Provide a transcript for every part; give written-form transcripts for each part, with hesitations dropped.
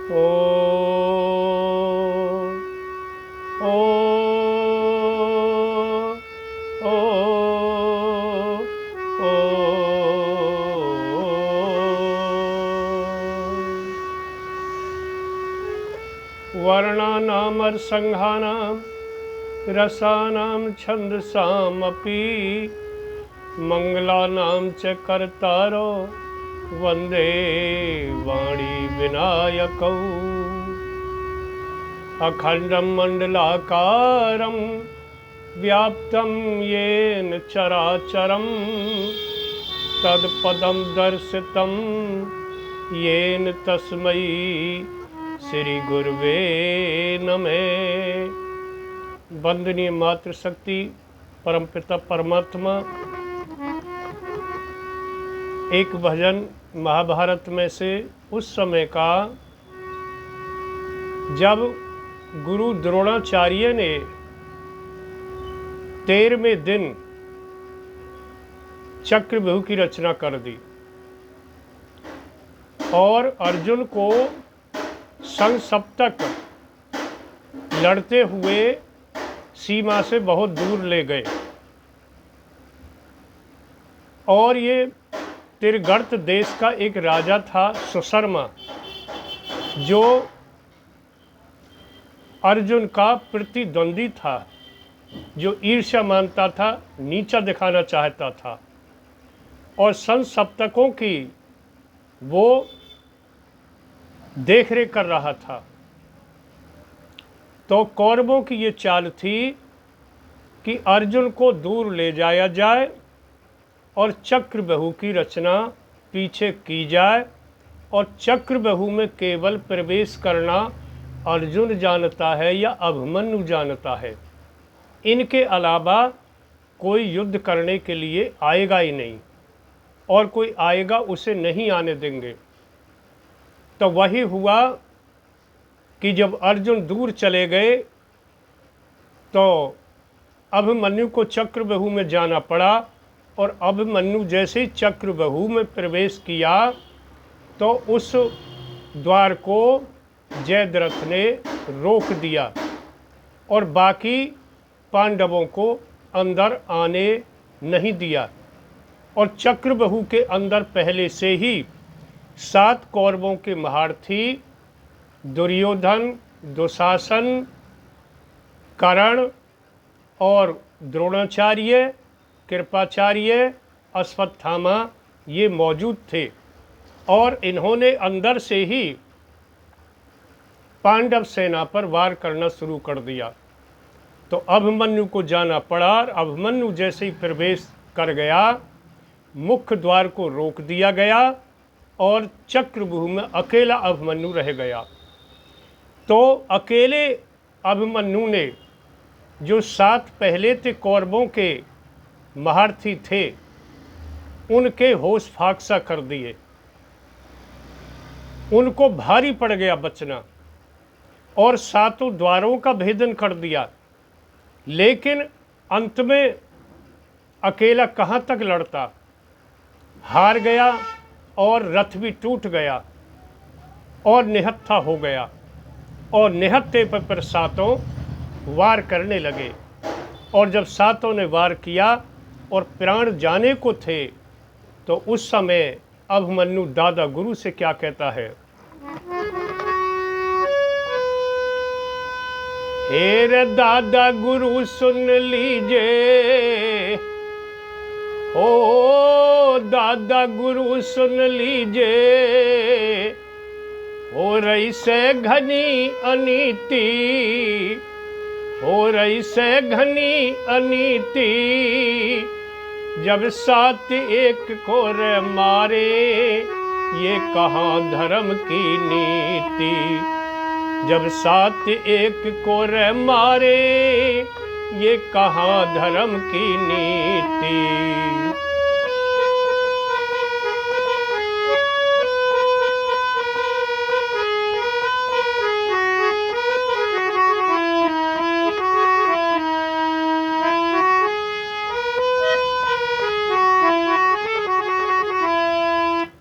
ओ ओ ओ ओ वर्णानामर्संघानां रसानां छन्दसामपि मंगलानां च कर्तारो वंदे वाणी विनायकौ अखंडं मंडलाकारं व्याप्तं येन चराचरं तत्पदं दर्शितं येन तस्मै श्री गुरुवे नमः। वंदनीय मातृशक्ति परमपिता परमात्मा, एक भजन महाभारत में से उस समय का जब गुरु द्रोणाचार्य ने 13वें दिन चक्रव्यूह की रचना कर दी और अर्जुन को संसप्तक लड़ते हुए सीमा से बहुत दूर ले गए। और ये तिरगर्त देश का एक राजा था सुशर्मा, जो अर्जुन का प्रतिद्वंदी था, जो ईर्ष्या मानता था, नीचा दिखाना चाहता था और संसप्तकों की वो देखरेख कर रहा था। तो कौरवों की ये चाल थी कि अर्जुन को दूर ले जाया जाए और चक्रव्यूह की रचना पीछे की जाए और चक्रव्यूह में केवल प्रवेश करना अर्जुन जानता है या अभिमन्यु जानता है, इनके अलावा कोई युद्ध करने के लिए आएगा ही नहीं और कोई आएगा उसे नहीं आने देंगे। तो वही हुआ कि जब अर्जुन दूर चले गए तो अभिमन्यु को चक्रव्यूह में जाना पड़ा और अभिमन्यु जैसे ही चक्रव्यूह में प्रवेश किया तो उस द्वार को जयद्रथ ने रोक दिया और बाकी पांडवों को अंदर आने नहीं दिया। और चक्रव्यूह के अंदर पहले से ही 7 कौरवों के महारथी दुर्योधन, दुशासन, कर्ण और द्रोणाचार्य, कृपाचार्य, अश्वत्थामा ये मौजूद थे और इन्होंने अंदर से ही पांडव सेना पर वार करना शुरू कर दिया। तो अभिमन्यु को जाना पड़ा। अभिमन्यु जैसे ही प्रवेश कर गया, मुख्य द्वार को रोक दिया गया और चक्रव्यूह में अकेला अभिमन्यु रह गया। तो अकेले अभिमन्यु ने जो 7 पहले थे कौरवों के महारथी थे, उनके होश फाकसा कर दिए। उनको भारी पड़ गया बचना और 7 द्वारों का भेदन कर दिया, लेकिन अंत में अकेला कहाँ तक लड़ता, हार गया और रथ भी टूट गया और निहत्था हो गया। और निहत्थे पर 7 वार करने लगे और जब 7 ने वार किया और प्राण जाने को थे तो उस समय अभिमन्यु दादा गुरु से क्या कहता है, हे रे दादा गुरु सुन लीजिए, ओ दादा गुरु सुन लीजिए, हो रही से घनी अनीति, हो रही से घनी अनीति, जब 7 एक को रे मारे, ये कहाँ धर्म की नीति। जब 7 एक को रे मारे, ये कहाँ धर्म की नीति।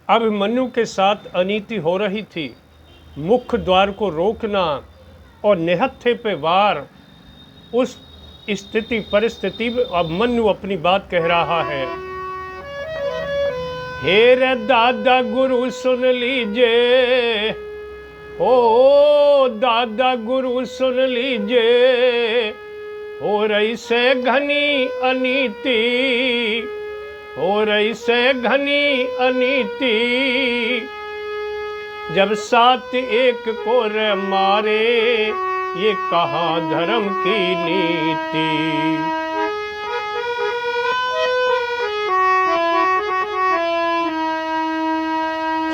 अभिमन्यु के साथ अनीति हो रही थी मुख्य द्वार को रोकना और निहत्थे पे वार। उस स्थिति परिस्थिति में अब मनु अपनी बात कह रहा है। हे रे दादा गुरु सुन लीजिए, ओ दादा गुरु सुन लीजिए, हो रही से घनी अनीति, हो रही से घनी अनीति। जब 7 एक को रे मारे, ये कहाँ धर्म की नीति।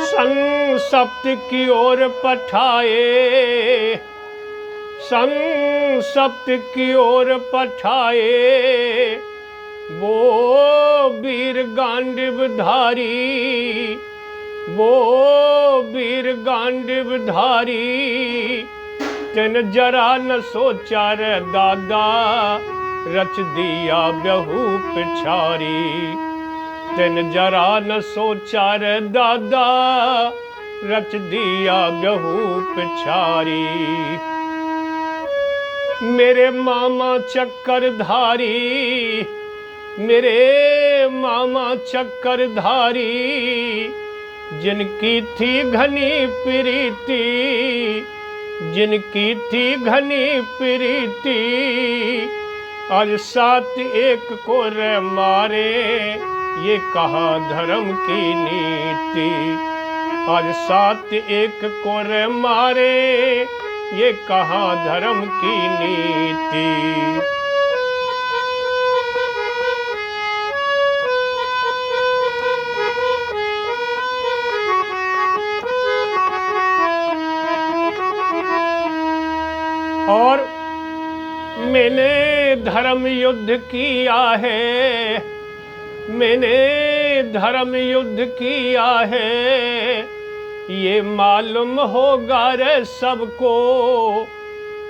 सन सप्त की ओर पठाए, सन सप्त की ओर पठाए, वो वीर गांडीवधारी, वो वीर गांडीवधारी। तिन जरा न सोचा रे दादा, रच दिया बहु पिछारी। तिन जरा न सोचा रे दादा, रच दिया बहु पिछारी। मेरे मामा चक्करधारी, मेरे मामा चक्करधारी, जिनकी थी घनी प्रीति, जिनकी थी घनी प्रीति। आज 7 एक को रे मारे, ये कहा धर्म की नीति। आज 7 एक को रे मारे, ये कहा धर्म की नीति। और मैंने धर्म युद्ध किया है, मैंने धर्म युद्ध किया है, ये मालूम होगा रे सबको,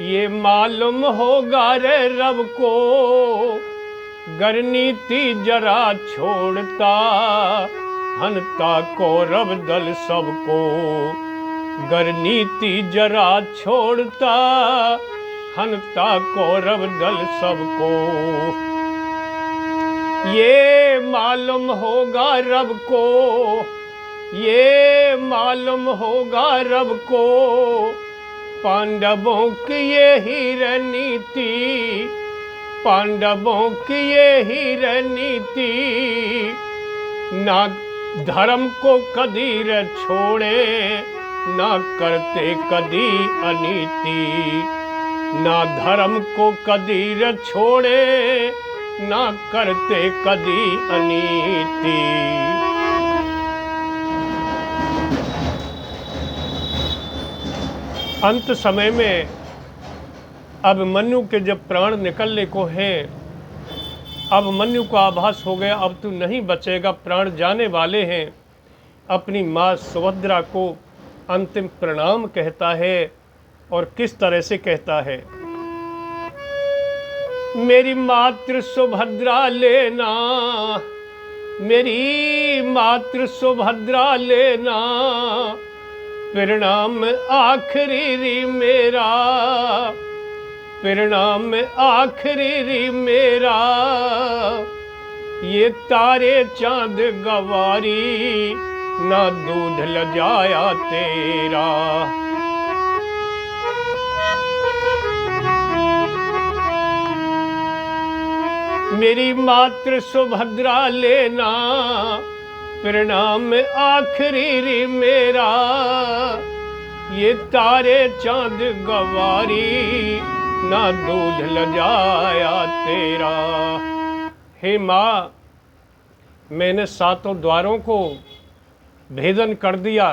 ये मालूम होगा रे रब को। गर नीति जरा छोड़ता, हनता कौरव दल सबको। गर नीति जरा छोड़ता, हनता कौरव दल सबको। ये मालूम होगा रब को, ये मालूम होगा रब को, पांडवों की ये ही रणनीति, पांडवों की ये ही रणनीति। ना धर्म को कदी रे छोड़े, ना करते कदी अनीति। ना धर्म को कदी रे छोड़े, ना करते कदी अनीति। अंत समय में अब मनु के जब प्राण निकलने को हैं, अब मनु को आभास हो गया अब तू नहीं बचेगा, प्राण जाने वाले हैं। अपनी माँ सुभद्रा को अंतिम प्रणाम कहता है और किस तरह से कहता है। मेरी मातृ सुभद्रा लेना, मेरी मातृ सुभद्रा लेना, प्रणाम आखिरी री मेरा, प्रणाम आखिरी री मेरा। ये तारे चांद गवारी, ना दूध लजाया तेरा। मेरी मातृ सुभद्रा लेना, प्रणाम आखिरी री मेरा। ये तारे चांद गवारी, ना दूध लजाया तेरा। हे माँ, मैंने 7 द्वारों को भेदन कर दिया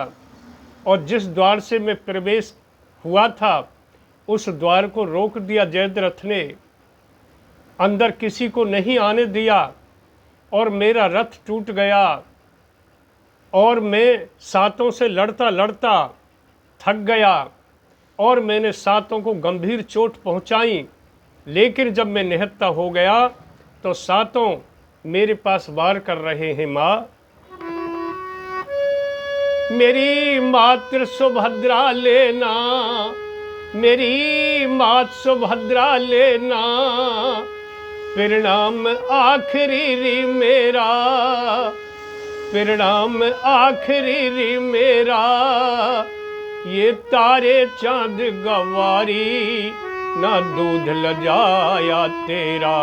और जिस द्वार से मैं प्रवेश हुआ था उस द्वार को रोक दिया जयद्रथ ने, अंदर किसी को नहीं आने दिया और मेरा रथ टूट गया और मैं 7 से लड़ता लड़ता थक गया और मैंने 7 को गंभीर चोट पहुंचाई। लेकिन जब मैं निहत्था हो गया तो 7 मेरे पास वार कर रहे हैं। माँ, मेरी मातृ सुभद्रा लेना, मेरी मात सुभद्रा लेना, परिणाम आखिरी री मेरा, परिणाम आखिरी री मेरा। ये तारे चांद गवारी ना दूध लजाया तेरा,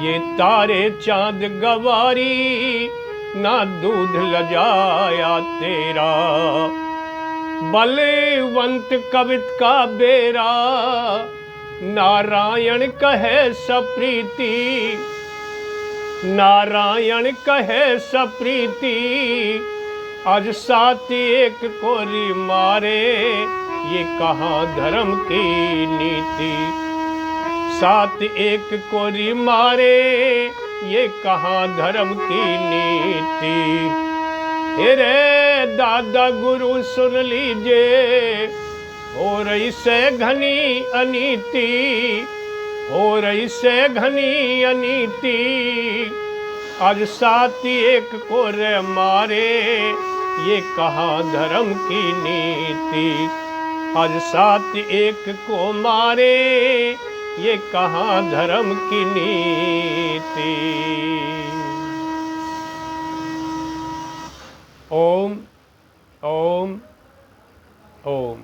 ये तारे चांद गवारी ना दूध लजाया तेरा। बलवंत कवित का बेरा नारायण कहे सप्रीति, नारायण कहे सप्रीति। आज साथ एक कोरी मारे ये कहाँ धर्म की नीति, साथ एक कोरी मारे ये कहाँ धर्म की नीति। अरे दादा गुरु सुन लीजिए, हो रही से घनी अनीति, हो रही से घनी अनीति। आज साथ एक को रे मारे ये कहाँ धर्म की नीति, आज साथ एक को मारे ये कहाँ धर्म की नीति। ओम ओम ओम।